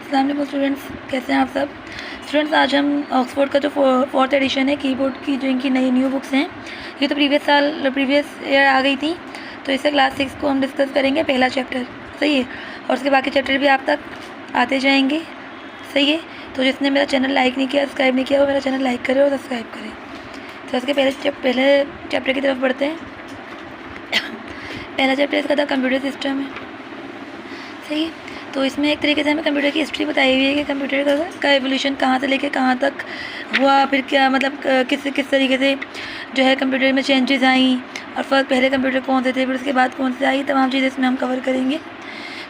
अस्सलाम वालेकुम स्टूडेंट्स, कैसे हैं आप सब। स्टूडेंट्स, आज हम ऑक्सफोर्ड का जो फोर्थ एडिशन है कीबोर्ड की, जो इनकी न्यू बुक्स हैं, ये तो प्रीवियस ईयर आ गई थी, तो इससे क्लास 6 को हम डिस्कस करेंगे पहला चैप्टर, सही है। और उसके बाकी चैप्टर भी आप तक आते जाएंगे, सही है। तो जिसने मेरा चैनल लाइक नहीं किया, सब्सक्राइब नहीं किया, वो मेरा चैनल लाइक करे और सब्सक्राइब करे। तो उसके पहले चैप्टर की तरफ बढ़ते हैं। पहला चैप्टर इसका था कंप्यूटर सिस्टम है, सही है। तो इसमें एक तरीके से हमें कंप्यूटर की हिस्ट्री बताई हुई है कि कंप्यूटर का एवोल्यूशन कहाँ से लेके कहाँ तक हुआ, फिर क्या मतलब किस तरीके से जो है कंप्यूटर में चेंजेस आई, और फर्स्ट पहले कंप्यूटर कौन से थे, फिर उसके बाद कौन से आई, तमाम चीज़ें इसमें हम कवर करेंगे।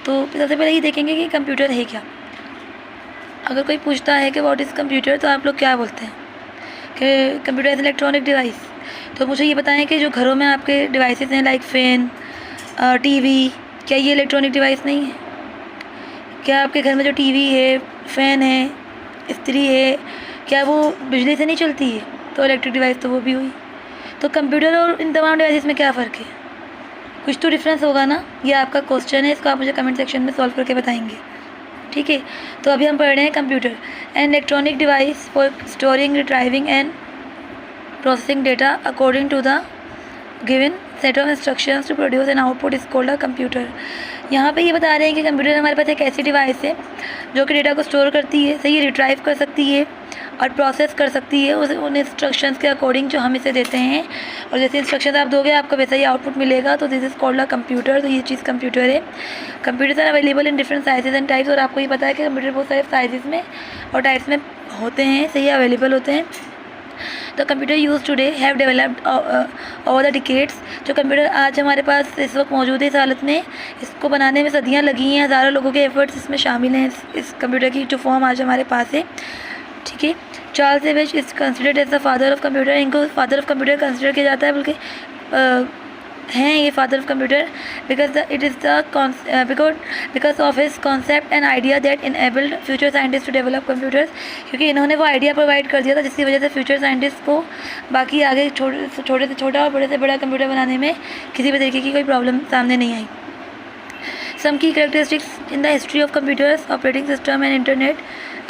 तो सबसे पहले ये देखेंगे कि कंप्यूटर है क्या। अगर कोई पूछता है कि व्हाट इज़ कंप्यूटर, तो आप लोग क्या बोलते हैं कि कंप्यूटर इज़ इलेक्ट्रॉनिक डिवाइस। तो मुझे ये बताएं कि जो घरों में आपके डिवाइसेस हैं लाइक फ़ैन, टीवी, क्या ये इलेक्ट्रॉनिक डिवाइस नहीं है? क्या आपके घर में जो टीवी है, फ़ैन है, इस्त्री है, क्या वो बिजली से नहीं चलती है? तो इलेक्ट्रिक डिवाइस तो वो भी हुई। तो कंप्यूटर और इन तमाम डिवाइसेस में क्या फ़र्क है? कुछ तो डिफरेंस होगा ना। ये आपका क्वेश्चन है, इसको आप मुझे कमेंट सेक्शन में सॉल्व करके बताएंगे, ठीक है। तो अभी हम पढ़ रहे हैं computer an electronic device for storing, retrieving and processing data according to the given set of instructions to produce an output is called a computer. यहाँ पे ये बता रहे हैं कि कंप्यूटर हमारे पास एक ऐसी डिवाइस है जो कि डेटा को स्टोर करती है, सही, रिट्राइव कर सकती है और प्रोसेस कर सकती है उन इंस्ट्रक्शंस के अकॉर्डिंग जो हम इसे देते हैं, और जैसे इंस्ट्रक्शन आप दोगे आपको वैसा ही आउटपुट मिलेगा। तो this is called a computer. तो ये चीज़ कंप्यूटर है। Computers are available in different sizes and types, और आपको ये पता है कि कंप्यूटर बहुत सारे साइजेस में और टाइप्स में होते हैं, सही, अवेलेबल होते हैं। तो computer use today have developed over the decades. जो कंप्यूटर आज हमारे पास इस वक्त मौजूद है इस हालत में, इसको बनाने में सदियां लगी हैं, हज़ारों लोगों के एफर्ट्स इसमें शामिल हैं। इस कंप्यूटर की जो फॉर्म आज हमारे पास है, ठीक है। Charles Babbage is considered as the father of computer. इनको फादर ऑफ कंप्यूटर कंसिडर किया जाता है, बल्कि हैं ये father of computer because of his concept and idea that enabled future scientist to develop computers. क्योंकि इन्होंने वो आइडिया प्रोवाइड कर दिया था जिसकी वजह से फ्यूचर साइंटिस्ट को बाकी आगे छोटे से छोटा और बड़े से बड़ा कंप्यूटर बनाने में किसी भी तरीके की कोई प्रॉब्लम सामने नहीं आई। Some key characteristics in the history of computers, operating system and internet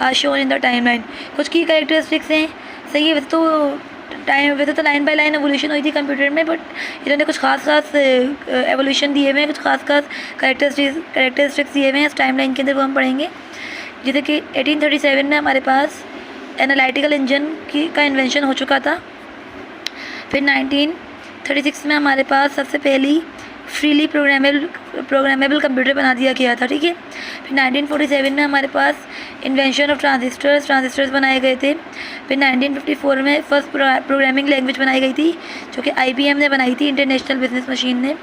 are shown in the timeline. कुछ की कैरेक्टरिस्टिक्स हैं, सही है। वैसे तो लाइन बाय लाइन एवोल्यूशन हुई थी कंप्यूटर में, बट इन्होंने कुछ खास एवोल्यूशन दिए हुए हैं, कुछ खास कैरेक्टरिस्टिक्स दिए हुए हैं इस टाइमलाइन के अंदर, वो हम पढ़ेंगे। जैसे कि 1837 में हमारे पास एनालिटिकल इंजन का इन्वेंशन हो चुका था। फिर 1936 में हमारे पास सबसे पहली फ्रीली प्रोग्रामेबल कंप्यूटर बना दिया गया था, ठीक है। फिर 1947 में हमारे पास इन्वेंशन ऑफ ट्रांजिस्टर्स बनाए गए थे। फिर 1954 में फर्स्ट प्रोग्रामिंग लैंग्वेज बनाई गई थी, जो कि IBM ने बनाई थी, इंटरनेशनल बिजनेस मशीन ने।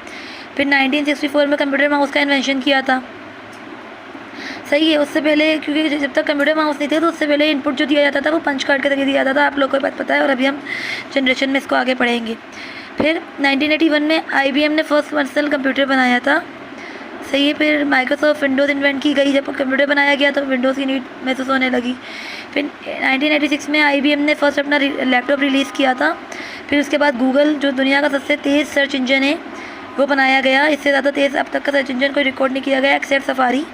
फिर 1964 में कंप्यूटर माउस का इन्वेंशन किया था, सही है। उससे पहले, क्योंकि जब तक कंप्यूटर माउस नहीं थे तो उससे पहले इनपुट जो दिया जाता था वो पंच कार्ड के जरिए दिया जाता था, आप लोगों को बात पता है, और अभी हम जनरेशन में इसको आगे पढ़ेंगे। फिर 1981 में IBM ने फर्स्ट पर्सनल कंप्यूटर बनाया था, सही है। फिर माइक्रोसॉफ्ट विंडोज़ इन्वेंट की गई। जब कंप्यूटर बनाया गया तो विंडोज़ की नीड महसूस होने लगी। फिर 1986 में IBM ने फर्स्ट अपना लैपटॉप रिलीज़ किया था। फिर उसके बाद गूगल, जो दुनिया का सबसे तेज़ सर्च इंजन है, वो बनाया गया। इससे ज़्यादा तेज़ अब तक का सर्च इंजन कोई रिकॉर्ड नहीं किया गया एक्सेप्ट सफारी।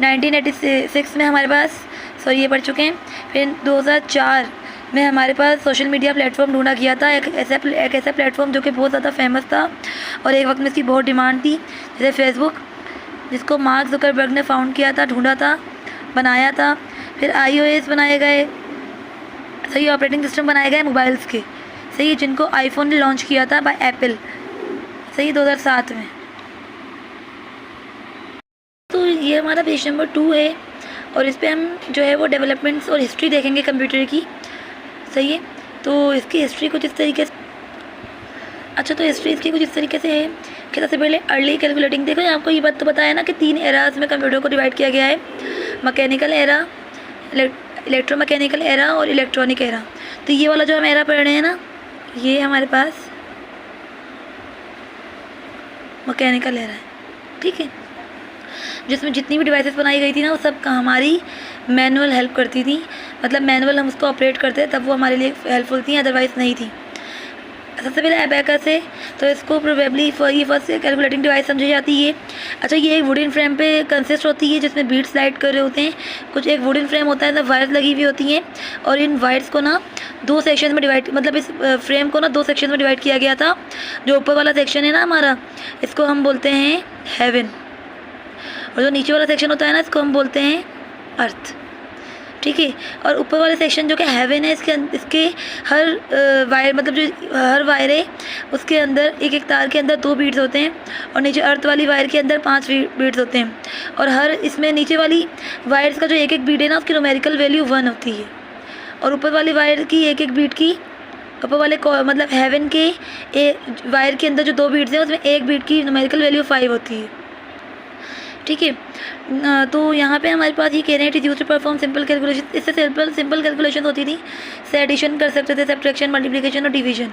1986 में हमारे पास, सॉरी ये पढ़ चुके हैं। फिर 2004 में हमारे पास सोशल मीडिया प्लेटफॉर्म ढूंढा गया था, एक ऐसा प्लेटफॉर्म जो कि बहुत ज़्यादा फेमस था और एक वक्त में इसकी बहुत डिमांड थी, जैसे फेसबुक, जिसको मार्क जुकरबर्ग ने फाउंड किया था, ढूंढा था, बनाया था। फिर iOS बनाए गए, सही, ऑपरेटिंग सिस्टम बनाए गए मोबाइल्स के, सही, जिनको आईफोन ने लॉन्च किया था बाय एप्पल, सही, 2007 में। तो ये हमारा पेज नंबर 2 है, और इस पर हम जो है वो डेवलपमेंट्स और हिस्ट्री देखेंगे कंप्यूटर की, सही है। तो इसकी हिस्ट्री कुछ इस तरीके से, अच्छा, तो हिस्ट्री इसकी कुछ इस तरीके से है कि सबसे पहले अर्ली कैलकुलेटिंग। देखो, आपको ये बात तो बताया ना कि 3 एराज में कंप्यूटर को डिवाइड किया गया है, मैकेनिकल एरा, इलेक्ट्रोमैकेनिकल एरा और इलेक्ट्रॉनिक एरा। तो ये वाला जो हम एरा पढ़ रहे हैं ना, ये हमारे पास मैकेनिकल एरा है, ठीक है, जिसमें जितनी भी डिवाइसेस बनाई गई थी ना, वो सब हमारी मैनुअल हेल्प करती थी, मतलब मैनुअल हम उसको ऑपरेट करते तब वो हमारे लिए हेल्पफुल थी, अदरवाइज़ नहीं थी। सबसे पहले एबेकस है, तो इसको प्रोबेबली ये फर्स्ट कैलकुलेटिंग डिवाइस समझी जाती है। अच्छा, ये एक वुडन फ्रेम पे कंसिस्ट होती है जिसमें बीट्स स्लाइड कर रहे होते हैं। कुछ एक वुडन फ्रेम होता है, वायर्स लगी हुई होती हैं, और इन वायर्स को ना दो सेक्शन में डिवाइड, मतलब इस फ्रेम को ना दो सेक्शन में डिवाइड किया गया था। जो ऊपर वाला सेक्शन है ना हमारा, इसको हम बोलते हैं हेवन, और जो नीचे वाला सेक्शन होता है ना, इसको हम बोलते हैं अर्थ। ठीक है, और ऊपर वाले सेक्शन जो कि हेवन है, इसके हर वायर, मतलब जो हर वायर है उसके अंदर एक एक तार के अंदर 2 बीड्स होते हैं, और नीचे अर्थ वाली वायर के अंदर 5 बीड्स होते हैं। और हर इसमें नीचे वाली वायर्स का जो एक एक बीड है ना, उसकी न्यूमेरिकल वैल्यू 1 होती है, और ऊपर वाली वायर की एक एक बीड की, ऊपर वाले मतलब हेवन के वायर के अंदर जो 2 बीड्स हैं उसमें एक बीड की न्यूमेरिकल वैल्यू 5 होती है। ठीक है, तो यहाँ पे हमारे पास ये कह रहे हैं it is use to perform simple calculation. इससे सिंपल कैलकुलेशन होती थी, से एडिशन कर सकते थे, सब्ट्रैक्शन, मल्टीप्लिकेशन और डिवीजन,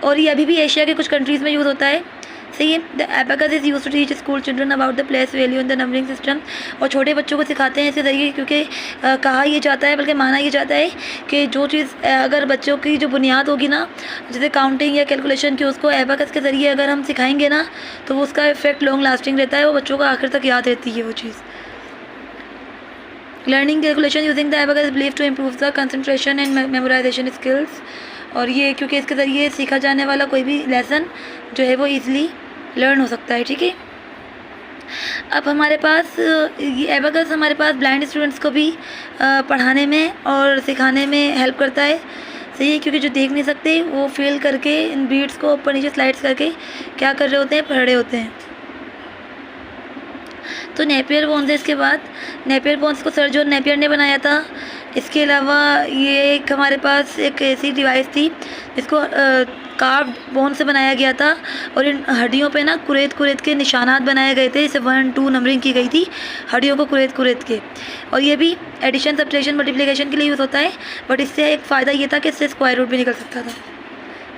और ये अभी भी एशिया के कुछ कंट्रीज़ में यूज़ होता है। सही है। The abacus is use to teach school children about the place value in the numbering system, और छोटे बच्चों को सिखाते हैं इसके ज़रिए, क्योंकि कहा ये जाता है, बल्कि माना ये जाता है कि जो चीज़ अगर बच्चों की जो बुनियाद होगी ना, जैसे काउंटिंग या कैलकुलेशन की, उसको एबाकस के ज़रिए अगर हम सिखाएंगे ना, तो वो उसका इफेक्ट लॉन्ग लास्टिंग रहता है, वो बच्चों को आखिर तक याद रहती है वो चीज़। Learning calculation using the abacus is believed to improve the concentration and memorisation skills, और ये क्योंकि इसके ज़रिए सीखा जाने वाला कोई भी लेसन जो है वो ईज़िली लर्न हो सकता है। ठीक है, अब हमारे पास ये एबाकस हमारे पास ब्लाइंड स्टूडेंट्स को भी पढ़ाने में और सिखाने में हेल्प करता है। सही है, क्योंकि जो देख नहीं सकते वो फील करके इन बीट्स को ऊपर नीचे स्लाइड्स करके क्या कर रहे होते हैं, पढ़ रहे होते हैं। तो नेपियर बोन्स है, इसके बाद नेपियर बोन्स को सर जॉन नेपियर ने बनाया था। इसके अलावा ये एक हमारे पास एक ऐसी डिवाइस थी जिसको कार्व्ड बोन से बनाया गया था, और इन हड्डियों पे ना कुरेद के निशानात बनाए गए थे, इसे 1, 2 नंबरिंग की गई थी हड्डियों को कुरेद के। और ये भी एडिशन, सब्ट्रैक्शन, मल्टीप्लिकेशन के लिए यूज़ होता है, बट इससे एक फ़ायदा ये था कि इससे स्क्वायर रूट भी निकल सकता था।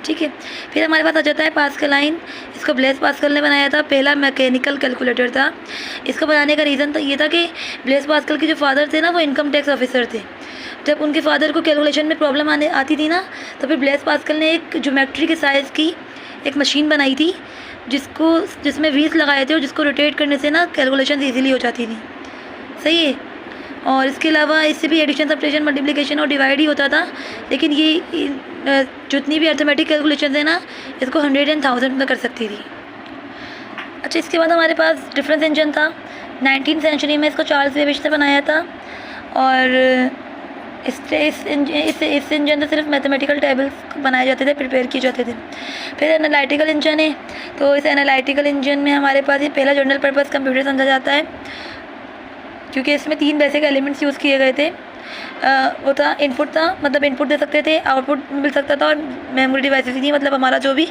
ठीक है, फिर हमारे पास आ जाता है पास्कल लाइन। इसको ब्लेस पास्कल ने बनाया था, पहला मैकेनिकल कैलकुलेटर था। इसको बनाने का रीज़न तो ये था कि ब्लेस पास्कल के जो फादर थे ना, वो इनकम टैक्स ऑफिसर थे। जब उनके फादर को कैलकुलेशन में प्रॉब्लम आती थी ना, तो फिर ब्लेस पास्कल ने एक ज्योमेट्री के साइज़ की एक मशीन बनाई थी, जिसमें व्हील्स लगाए थे, और जिसको रोटेट करने से ना कैलकुलेशन ईजिली हो जाती थी। सही है, और इसके अलावा इससे भी एडिशन, सब्ट्रैक्शन, मल्टीप्लिकेशन और डिवाइड ही होता था, लेकिन ये जितनी भी अर्थमेटिक कैलकुलेशन है ना, इसको 100 और 1000 में कर सकती थी। अच्छा, इसके बाद हमारे पास डिफरेंस इंजन था। 19वीं सेंचुरी में इसको चार्ल्स बेबेज ने बनाया था, और इस इंजन से सिर्फ मैथमेटिकल टेबल्स बनाए जाते थे, प्रिपेयर किए जाते थे। फिर एनालिटिकल इंजन है, तो इस एनालिटिकल इंजन में हमारे पास ये पहला जनरल पर्पस कंप्यूटर समझा जाता है, क्योंकि इसमें 3 बेसिक एलिमेंट्स यूज़ किए गए थे। वो था इनपुट था, मतलब इनपुट दे सकते थे, आउटपुट मिल सकता था, और मेमोरी डिवाइसेस थी, मतलब हमारा जो भी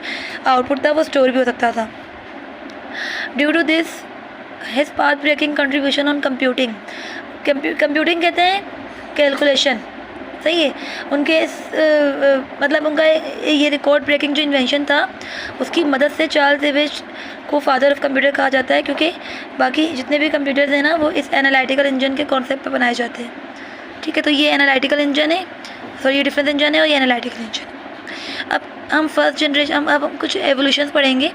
आउटपुट था वो स्टोर भी हो सकता था। Due to this his path breaking contribution on computing, computing कहते हैं कैलकुलेशन। सही है, उनके मतलब उनका ये रिकॉर्ड ब्रेकिंग जो इन्वेंशन था, उसकी मदद से चार्ल्स बेबेज को फादर ऑफ कंप्यूटर कहा जाता है, क्योंकि बाकी जितने भी कंप्यूटर्स हैं ना, वो इस एनालिटिकल इंजन के कॉन्सेप्ट पर बनाए जाते हैं। ठीक है, तो ये एनालिटिकल इंजन है, सॉरी ये डिफरेंस इंजन है, और ये एनालिटिकल इंजन। अब हम फर्स्ट जनरेशन, अब हम कुछ एवोल्यूशंस पढ़ेंगे,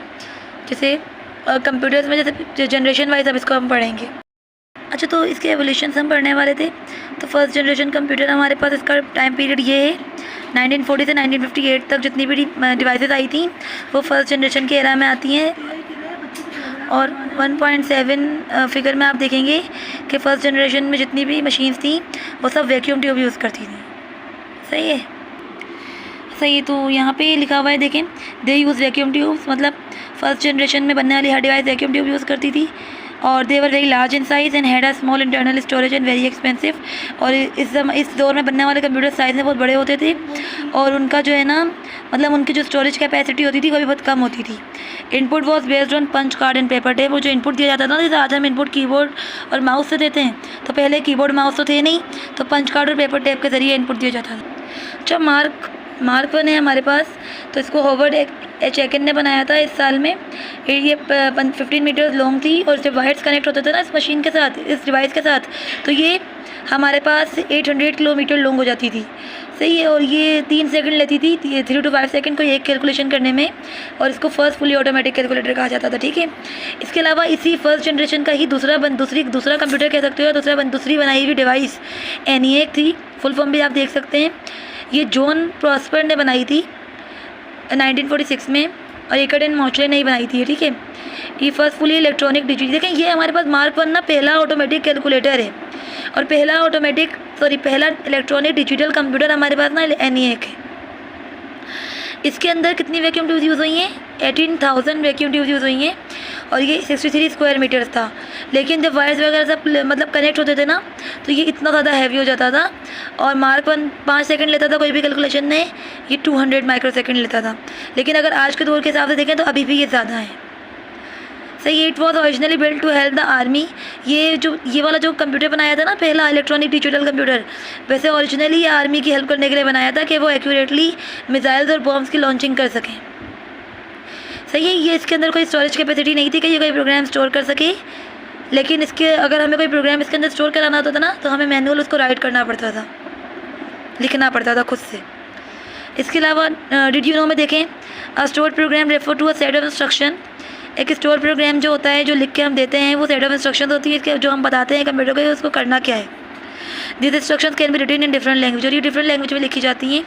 जैसे कंप्यूटर्स में जैसे जनरेशन वाइज अब इसको हम पढ़ेंगे। अच्छा, तो इसके एवोल्यूशंस हम पढ़ने वाले थे। तो फर्स्ट जनरेशन कंप्यूटर हमारे पास, इसका टाइम पीरियड ये है 1940 से 1958 तक जितनी भी डिवाइसेस आई थी वो फर्स्ट जनरेशन के एरा में आती हैं, और 1.7 फिगर में आप देखेंगे कि फ़र्स्ट जनरेशन में जितनी भी मशीन्स थी वो सब वैक्यूम ट्यूब यूज़ करती थी। सही है, सही है। तो यहाँ पे लिखा हुआ है, देखें, दे यूज़ वैक्यूम ट्यूब्स, मतलब फर्स्ट जनरेशन में बनने वाली हर डिवाइस वैक्यूम ट्यूब यूज़ करती थी, और they were very large in size and had a small internal storage and very expensive. और इस दौर में बनने वाले कंप्यूटर साइज़ में बहुत बड़े होते थे, और उनका जो है ना, मतलब उनकी जो स्टोरेज कैपेसिटी होती थी वो भी बहुत कम होती थी। Input was based on punch card and paper tape, वो जो इनपुट दिया जाता था ना, जैसे आज हम इनपुट कीबोर्ड और माउस से देते हैं, तो पहले कीबोर्ड माउस तो थे नहीं, तो पंच कार्ड और पेपर टेप के ज़रिए इनपुट दिया जाता था। जब मार्क 1 है हमारे पास, तो इसको होवर्ड एच एकिन ने बनाया था इस साल में। ये 15 मीटर्स लॉन्ग थी, और जब वायर्स कनेक्ट होते थे ना इस मशीन के साथ, इस डिवाइस के साथ, तो ये हमारे पास 800 किलोमीटर लॉन्ग हो जाती थी। सही है। और ये 3 सेकंड लेती थी, 3 to 5 सेकंड को एक कैलकुलेशन करने में, और इसको फर्स्ट फुली ऑटोमेटिक कैलकुलेटर कहा जाता था, ठीक है। इसके अलावा इसी फर्स्ट जनरेशन का ही दूसरा कंप्यूटर कह सकते हो, दूसरी बनाई हुई डिवाइस ENIAC थी, फुल फॉर्म भी आप देख सकते हैं। ये जॉन प्रॉस्पर ने बनाई थी 1946 में, और एकर्ड एंड मॉचले ने ही बनाई थी, ठीक है। ये फर्स्ट फुली इलेक्ट्रॉनिक डिजिटल, देखें ये हमारे पास मार्क 1 ना पहला ऑटोमेटिक कैलकुलेटर है, और पहला इलेक्ट्रॉनिक डिजिटल कंप्यूटर हमारे पास ना ENIAC है। इसके अंदर कितनी वैक्यूम ट्यूब्स यूज़ हुई हैं? 18,000 वैक्यूम ट्यूब्स यूज़ हुई हैं, और ये 63 स्क्वायर मीटर्स था। लेकिन जब वायर्स वगैरह सब मतलब कनेक्ट होते थे ना, तो ये इतना ज़्यादा हैवी हो जाता था, और मार्क 1 5 सेकंड लेता था कोई भी कैलकुलेशन में, ये 200 माइक्रो सेकंड लेता था। लेकिन अगर आज के दौर के हिसाब से देखें तो अभी भी ये ज़्यादा है, सही। It was originally build to help the army. ये वाला जो कंप्यूटर बनाया था ना पहला इलेक्ट्रॉनिक डिजिटल कंप्यूटर, वैसे ओरिजिनली ये आर्मी की हेल्प करने के लिए बनाया था कि वो एक्यूरेटली मिसाइल्स और बॉम्ब्स की लॉन्चिंग कर सकें, सही है। ये इसके अंदर कोई स्टोरेज कैपेसिटी नहीं थी कि ये कोई प्रोग्राम स्टोर कर सके, लेकिन इसके अगर हमें कोई प्रोग्राम इसके अंदर स्टोर कराना होता था ना, तो हमें मैनुअल उसको राइट करना पड़ता था, लिखना पड़ता था खुद से। इसके अलावा डिड यू नो में देखें, a stored program refer to a set of instruction. एक स्टोर प्रोग्राम जो होता है, जो लिख के हम देते हैं, वो सेट ऑफ इंस्ट्रक्शन होती है, इसके जो हम बताते हैं कंप्यूटर को उसको करना क्या है। This instruction can be written in different language, और ये डिफरेंट लैंग्वेज में लिखी जाती हैं।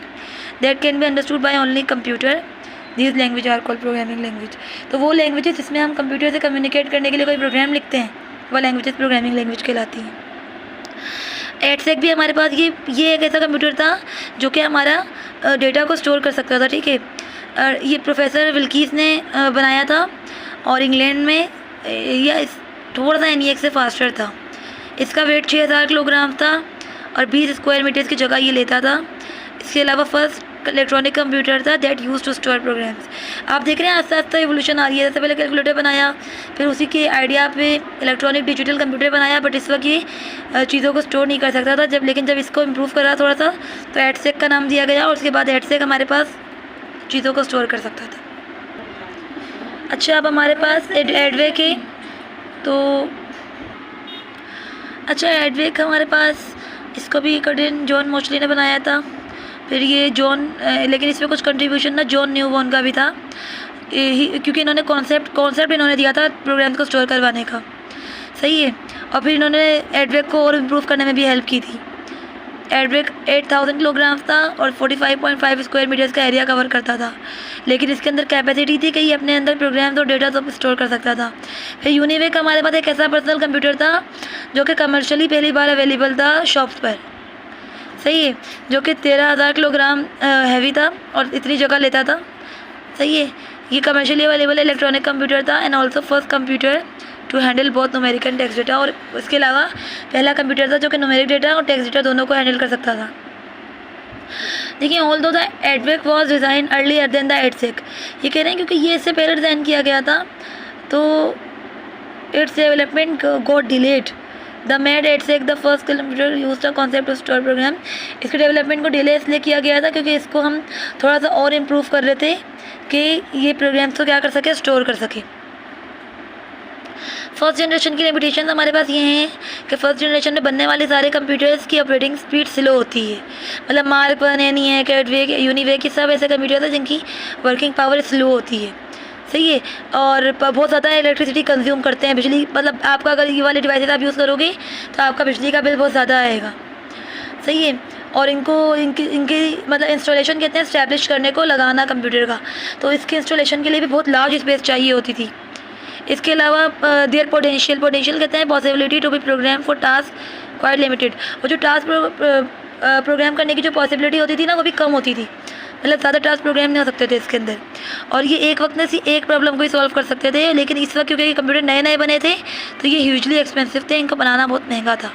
That can be understood by only computer. This language are called programming language. तो वो लैंग्वेज है जिसमें हम कंप्यूटर से कम्युनिकेट करने के लिए कोई प्रोग्राम लिखते हैं, वो लैंग्वेजेस प्रोग्रामिंग लैंग्वेज कहलाती हैं। EDSEC भी हमारे पास ये एक ऐसा कंप्यूटर था जो कि हमारा डेटा को स्टोर कर सकता था, ठीक है। ये प्रोफेसर विल्कीस ने बनाया था, और इंग्लैंड में यह थोड़ा सा ENIAC से फास्टर था। इसका वेट 6000 किलोग्राम था, और 20 स्क्वायर मीटर्स की जगह ये लेता था। इसके अलावा फर्स्ट इलेक्ट्रॉनिक कंप्यूटर था that use to store programs. आप देख रहे हैं आस्ते आस्ते एवोल्यूशन आ रही है। जैसे पहले कैलकुलेटर बनाया, फिर उसी के आइडिया पे इलेक्ट्रॉनिक डिजिटल कंप्यूटर बनाया, बट इस वक्त ये चीज़ों को स्टोर नहीं कर सकता था। लेकिन जब इसको इम्प्रूव करा थोड़ा सा, तो EDSEC का नाम दिया गया, और उसके बाद EDSEC हमारे पास चीज़ों को स्टोर कर सकता था। अच्छा, अब हमारे पास EDVEC है, तो अच्छा EDVEC हमारे पास, इसको भी कर्डिन जॉन मोचली ने बनाया था। फिर ये लेकिन इसमें कुछ कंट्रीब्यूशन ना जॉन न्यूबॉर्न का भी था, क्योंकि इन्होंने कॉन्सेप्ट इन्होंने दिया था प्रोग्राम को स्टोर करवाने का, सही है। और फिर इन्होंने EDVEC को और इम्प्रूव करने में भी हेल्प की थी। EDVEC 8000 किलोग्राम था, और 45.5 स्क्वायर मीटर्स का एरिया कवर करता था। लेकिन इसके अंदर कैपेसिटी थी कि ये अपने अंदर प्रोग्राम और डेटा तो स्टोर कर सकता था। फिर UNIVAC हमारे पास एक ऐसा पर्सनल कंप्यूटर था जो कि कमर्शियली पहली बार अवेलेबल था शॉप्स पर, सही है, जो कि 13000 किलोग्राम हैवी था और इतनी जगह लेता था, सही है। ये कमर्शियली अवेलेबल इलेक्ट्रॉनिक कंप्यूटर था, and also first computer to handle बहुत न्यूमेरिक एंड टेक्स्ट डेटा। और इसके अलावा पहला कंप्यूटर था जो कि न्यूमेरिक डेटा और टेक्स्ट डेटा दोनों को हैंडल कर सकता था। देखिए, although the EDVEC was design earlier than the EDSEC। ये कह रहे हैं क्योंकि ये इससे पहले डिज़ाइन किया गया था, तो its development got delayed. The made EDSEC the first computer use the concept to store program. इसके डेवलपमेंट को डिले इसलिए किया गया था क्योंकि इसको हम थोड़ा सा और इम्प्रूव कर रहे थे कि ये प्रोग्राम्स को क्या कर सके, स्टोर कर सके। फर्स्ट जनरेशन की लिमिटेशन हमारे पास ये हैं कि फर्स्ट जनरेशन में बनने वाले सारे कंप्यूटर्स की ऑपरेटिंग स्पीड स्लो होती है। मतलब मार्क 1, ENIAC, EDVEC, UNIVAC ये सब ऐसे कंप्यूटर हैं जिनकी वर्किंग पावर स्लो होती है, सही है, और बहुत ज़्यादा इलेक्ट्रिसिटी कंज्यूम करते हैं, बिजली। मतलब आपका अगर ये वाले डिवाइसेस आप यूज़ करोगे तो आपका बिजली का बिल बहुत ज़्यादा आएगा, सही है। और इनकी मतलब इंस्टॉलेशन कहते हैं इस्टेब्लिश करने को, लगाना कंप्यूटर का, तो इसके इंस्टॉलेशन के लिए भी बहुत लार्ज स्पेस चाहिए होती थी। इसके अलावा देयर पोटेंशियल कहते हैं possibility to be program for task quite limited. वो जो टास्क प्रोग्राम करने की जो पॉसिबिलिटी होती थी ना, वो भी कम होती थी। मतलब ज़्यादा टास्क प्रोग्राम नहीं हो सकते थे इसके अंदर, और ये एक वक्त में एक प्रॉब्लम को ही सॉल्व कर सकते थे। लेकिन इस वक्त क्योंकि कंप्यूटर नए नए बने थे तो ये ह्यूजली एक्सपेंसिव थे, इनको बनाना बहुत महंगा था।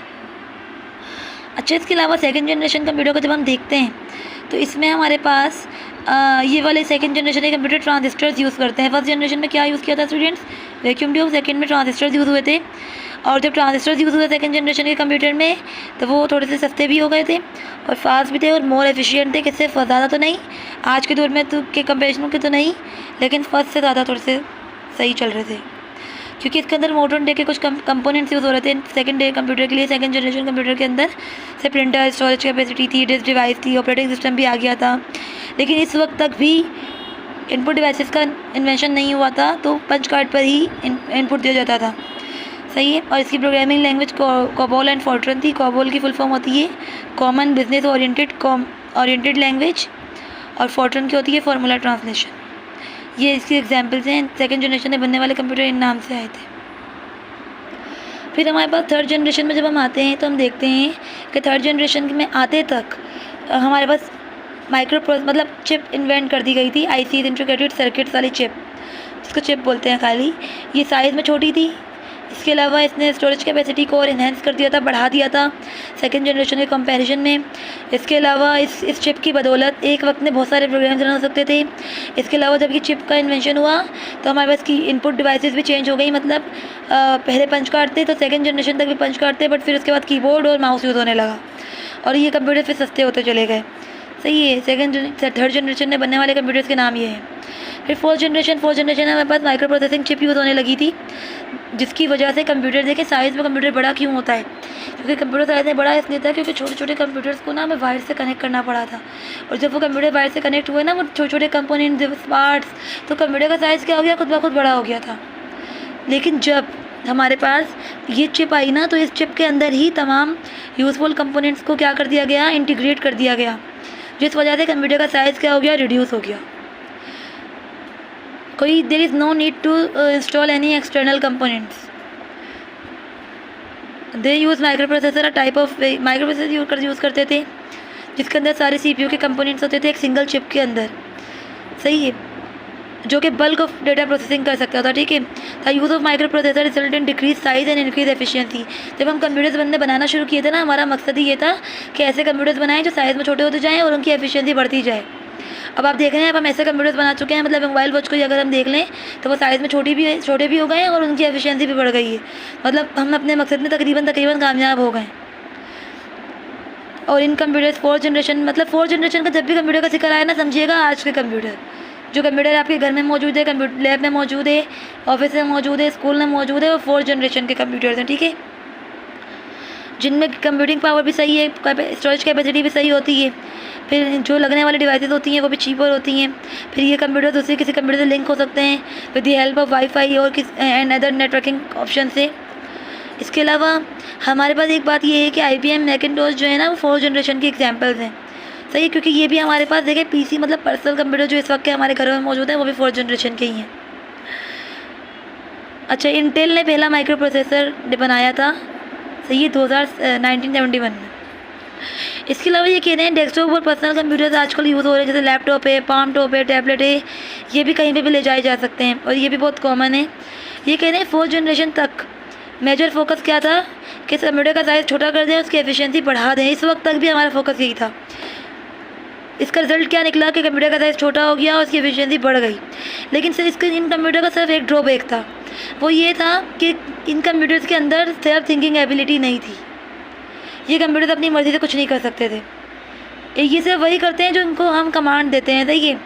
अच्छा, इसके अलावा सेकंड जनरेशन कंप्यूटर को जब हम देखते हैं तो इसमें हमारे पास ये वाले सेकंड जनरेशन के कंप्यूटर ट्रांजिस्टर्स यूज़ करते हैं। फर्स्ट जनरेशन में क्या यूज़ किया था स्टूडेंट्स, वैक्यूम ट्यूब। सेकंड में ट्रांजिस्टर्स यूज़ हुए थे, और जब ट्रांजिस्टर्स यूज़ हुए सेकंड जनरेशन के कंप्यूटर में तो वो थोड़े से सस्ते भी हो गए थे और फास्ट भी थे और मोर एफिशिएंट थे। किससे ज़्यादा तो नहीं, आज के दौर में तो के कंपेरिजन के तो नहीं, लेकिन फर्स्ट से ज़्यादा थोड़े से सही चल रहे थे। क्योंकि इसके अंदर मॉडर्न डे के कुछ कंपोनेंट्स यूज़ हो रहे थे सेकंड डे कंप्यूटर के लिए। सेकंड जनरेशन कंप्यूटर के अंदर से प्रिंटर, स्टोरेज कैपेसिटी थी, डिस्क डिवाइस थी, ऑपरेटिंग सिस्टम भी आ गया था। लेकिन इस वक्त तक भी इनपुट डिवाइसेस का इन्वेंशन नहीं हुआ था, तो पंच कार्ड पर ही इनपुट दिया जाता था। सही है। और इसकी प्रोग्रामिंग लैंग्वेज कोबोल एंड फॉर्ट्रन थी। कोबोल की फुल फॉर्म होती है कॉमन बिजनेस ओरिएंटेड लैंग्वेज, और फॉर्ट्रन की होती है फार्मूला ट्रांसलेशन। ये इसके एग्जाम्पल्स हैं। सेकेंड जनरेशन में बनने वाले कंप्यूटर इन नाम से आए थे। फिर हमारे पास थर्ड जनरेशन में जब हम आते हैं तो हम देखते हैं कि थर्ड जनरेशन में आते तक हमारे पास मतलब चिप इन्वेंट कर दी गई थी। आईसी इंटीग्रेटेड सर्किट्स वाली चिप, जिसको चिप बोलते हैं खाली। ये साइज़ में छोटी थी। इसके अलावा इसने स्टोरेज कैपेसिटी को और इन्हेंस कर दिया था, बढ़ा दिया था सेकंड जनरेशन के कंपैरिजन में। इसके अलावा इस चिप की बदौलत एक वक्त में बहुत सारे प्रोग्राम्स रन हो सकते थे। इसके अलावा जब ये चिप का इन्वेंशन हुआ तो हमारे पास की इनपुट डिवाइसेस भी चेंज हो गई। मतलब पहले पंच कार्ड थे तो सेकंड जनरेशन तक भी पंच कार्ड थे, बट फिर उसके बाद कीबोर्ड और माउस यूज़ होने लगा और ये कंप्यूटर फिर सस्ते होते चले गए। सही है। थर्ड जनरेशन में बनने वाले कंप्यूटर्स के नाम ये हैं। फिर फोर्थ जनरेशन में हमारे पास माइक्रो प्रोसेसिंग चिप यूज़ होने लगी थी, जिसकी वजह से कंप्यूटर देखें साइज़ में कंप्यूटर बड़ा क्यों होता है, क्योंकि कंप्यूटर साइज़ में बड़ा इसलिए था क्योंकि छोटे छोटे कंप्यूटर्स को ना हमें वायर से कनेक्ट करना पड़ा था। और जब वो कंप्यूटर वायर से कनेक्ट हुए ना, वो छोटे छोटे कंपोनेंट पार्ट्स, तो कंप्यूटर का साइज़ क्या हो गया, खुद ब खुद बड़ा हो गया था। लेकिन जब हमारे पास ये चिप आई ना, तो इस चिप के अंदर ही तमाम यूज़फुल कंपोनेंट्स को क्या कर दिया गया, इंटीग्रेट कर दिया गया, जिस वजह से कंप्यूटर का साइज़ क्या हो गया, रिड्यूस हो गया। There is no need to install any external components. They use microprocessor, type of microprocessor use करते थे जिसके अंदर सारे सीपीयू के कंपोनेंट्स होते थे एक सिंगल चिप के अंदर। सही है। जो कि बल्क ऑफ डेटा प्रोसेसिंग कर सकता था। ठीक है। The use of micro processor result in decrease size and increase efficiency. जब हम कंप्यूटर्स बनाना शुरू किए थे ना, हमारा मकसद ही ये था कि ऐसे कंप्यूटर्स बनाएं जो साइज़ में छोटे होते जाएँ और उनकी एफिशिएंसी बढ़ती जाए। अब आप देख रहे हैं, अब हम ऐसे कंप्यूटर्स बना चुके हैं, मतलब मोबाइल वॉच को अगर हम देख लें तो वो साइज़ में छोटे भी हो गए हैं और उनकी एफिशिएंसी भी बढ़ गई है। मतलब हम अपने मकसद में तकरीबन कामयाब हो गए। और इन कंप्यूटर्स फोर्थ जनरेशन का जब भी कंप्यूटर का जिक्र आया ना, समझिएगा आज के कंप्यूटर, जो कंप्यूटर आपके घर में मौजूद है, कंप्यूटर लैब में मौजूद है, ऑफिस में मौजूद है, स्कूल में मौजूद है, वो फोर्थ जनरेशन के कंप्यूटर्स हैं। ठीक है। जिनमें कंप्यूटिंग पावर भी सही है, स्टोरेज कैपेसिटी भी सही होती है, फिर जो लगने वाली डिवाइसेस होती हैं वो भी चीपर होती हैं। फिर ये कंप्यूटर दूसरे किसी कंप्यूटर से लिंक हो सकते हैं with the help of wifi और एंड अदर नेटवर्किंग ऑप्शन से। इसके अलावा हमारे पास एक बात ये है कि IBM मैकिन्टोश जो है ना, वो फोर्थ जनरेशन की एग्जाम्पल्स हैं। सही है। क्योंकि ये भी हमारे पास देखें PC मतलब पर्सनल कंप्यूटर जो इस वक्त के हमारे घरों में मौजूद है, वो भी फोर्थ जनरेशन के ही हैं। अच्छा, इंटेल ने पहला माइक्रो प्रोसेसर बनाया था। सही है। 1971 में। इसके अलावा ये कह रहे हैं डेस्कटॉप और पर्सनल कंप्यूटर्स आजकल यूज़ हो रहे हैं, जैसे लैपटॉप है, पाम टॉप है, टैबलेट है, ये भी कहीं पे भी ले जाए जा सकते हैं और ये भी बहुत कॉमन है। ये कह रहे हैं फोर्थ जनरेशन तक मेजर फोकस क्या था कि कंप्यूटर का साइज़ छोटा कर दें, उसकी एफिशिएंसी बढ़ा दें। इस वक्त तक भी हमारा फोकस यही था। इसका रिजल्ट क्या निकला कि कंप्यूटर का साइज़ छोटा हो गया और उसकी एफिशिएंसी बढ़ गई। लेकिन इन कंप्यूटर का सिर्फ एक ड्रॉबैक था, वो ये था कि इन कंप्यूटर्स के अंदर सेल्फ थिंकिंग एबिलिटी नहीं थी। ये कंप्यूटर्स अपनी मर्ज़ी से कुछ नहीं कर सकते थे। ये सिर्फ वही करते हैं जो इनको हम कमांड देते हैं। देखिए,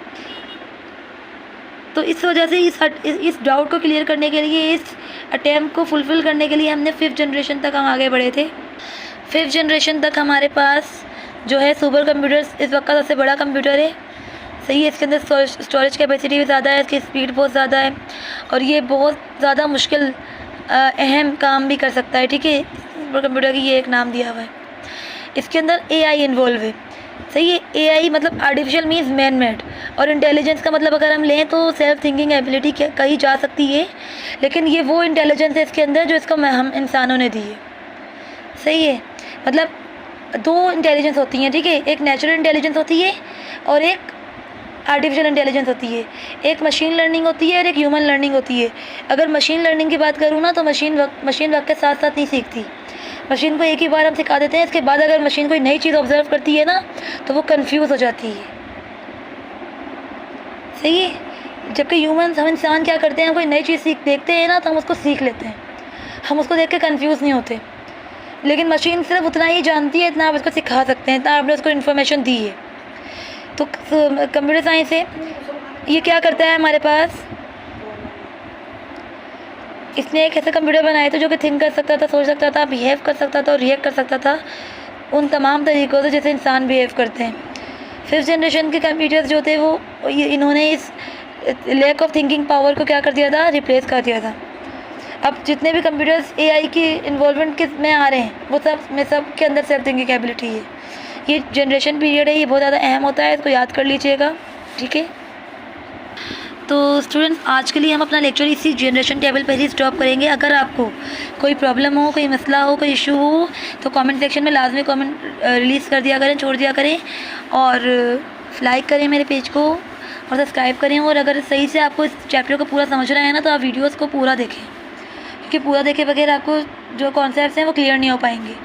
तो इस वजह से इस डाउट को क्लियर करने के लिए, इस अटैम्प्ट को फुलफ़िल करने के लिए हमने फिफ्थ जनरेशन तक हम आगे बढ़े थे। फिफ्थ जनरेशन तक हमारे पास जो है सुपर कंप्यूटर्स इस वक्त का सबसे बड़ा कंप्यूटर है। सही है। इसके अंदर स्टोरेज कैपेसिटी भी ज़्यादा है, इसकी स्पीड बहुत ज़्यादा है और ये बहुत ज़्यादा मुश्किल अहम काम भी कर सकता है। ठीक है। सुपर कंप्यूटर की ये एक नाम दिया हुआ है। इसके अंदर AI इन्वॉल्व है। सही है। AI मतलब आर्टिफिशियल मीन्स मैन मेड, और इंटेलिजेंस का मतलब अगर हम लें तो सेल्फ थिंकिंग एबिलिटी कही जा सकती है। लेकिन ये वो इंटेलिजेंस है इसके अंदर जो इसको हम इंसानों ने दी है। सही है। मतलब दो इंटेलिजेंस होती हैं। ठीक है। एक नेचुरल इंटेलिजेंस होती है और एक आर्टिफिशियल इंटेलिजेंस होती है। एक मशीन लर्निंग होती है और एक ह्यूमन लर्निंग होती है। अगर मशीन लर्निंग की बात करूँ ना, तो मशीन वक्त के साथ साथ नहीं सीखती। मशीन को एक ही बार हम सिखा देते हैं, इसके बाद अगर मशीन कोई नई चीज़ ऑब्जर्व करती है ना, तो वो कंफ्यूज हो जाती है। सही है। जबकि हम इंसान क्या करते हैं, हम कोई नई चीज़ देखते हैं ना, तो हम उसको सीख लेते हैं, हम उसको देख के कंफ्यूज नहीं होते। लेकिन मशीन सिर्फ उतना ही जानती है, इतना आप उसको सिखा सकते हैं, इतना आपने उसको इन्फॉर्मेशन दी है। तो कंप्यूटर साइंस है, ये क्या करता है हमारे पास, इसने एक ऐसा कंप्यूटर बनाया था जो कि थिंक कर सकता था, सोच सकता था, बिहेव कर सकता था और रिएक्ट कर सकता था उन तमाम तरीक़ों से जैसे इंसान बिहेव करते हैं। 5th जनरेशन के कंप्यूटर्स जो थे वो इन्होंने इस लैक ऑफ थिंकिंग पावर को क्या कर दिया था, रिप्लेस कर दिया था। अब जितने भी कंप्यूटर्स AI की इन्वॉल्वमेंट के में आ रहे हैं वो सब के अंदर सेल्फ थिंकिंग एबिलिटी है। ये जनरेशन पीरियड है, ये बहुत ज़्यादा अहम होता है, इसको याद कर लीजिएगा, ठीक है। तो स्टूडेंट्स आज के लिए हम अपना लेक्चर इसी जनरेशन टेबल पर ही स्टॉप करेंगे। अगर आपको कोई प्रॉब्लम हो, कोई मसला हो, कोई इशू हो तो कमेंट सेक्शन में लाजमी कमेंट रिलीज़ कर दिया करें, छोड़ दिया करें और लाइक करें मेरे पेज को और सब्सक्राइब करें। और अगर सही से आपको इस चैप्टर को पूरा समझना है ना तो आप वीडियोस को पूरा देखें, क्योंकि पूरा देखे बगैर आपको जो कॉन्सेप्ट्स हैं वो क्लियर नहीं हो पाएंगे,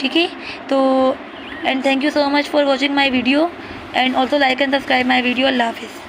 ठीक है। तो and thank you so much for watching my video and also like and subscribe my video. अल्लाह हाफिज़।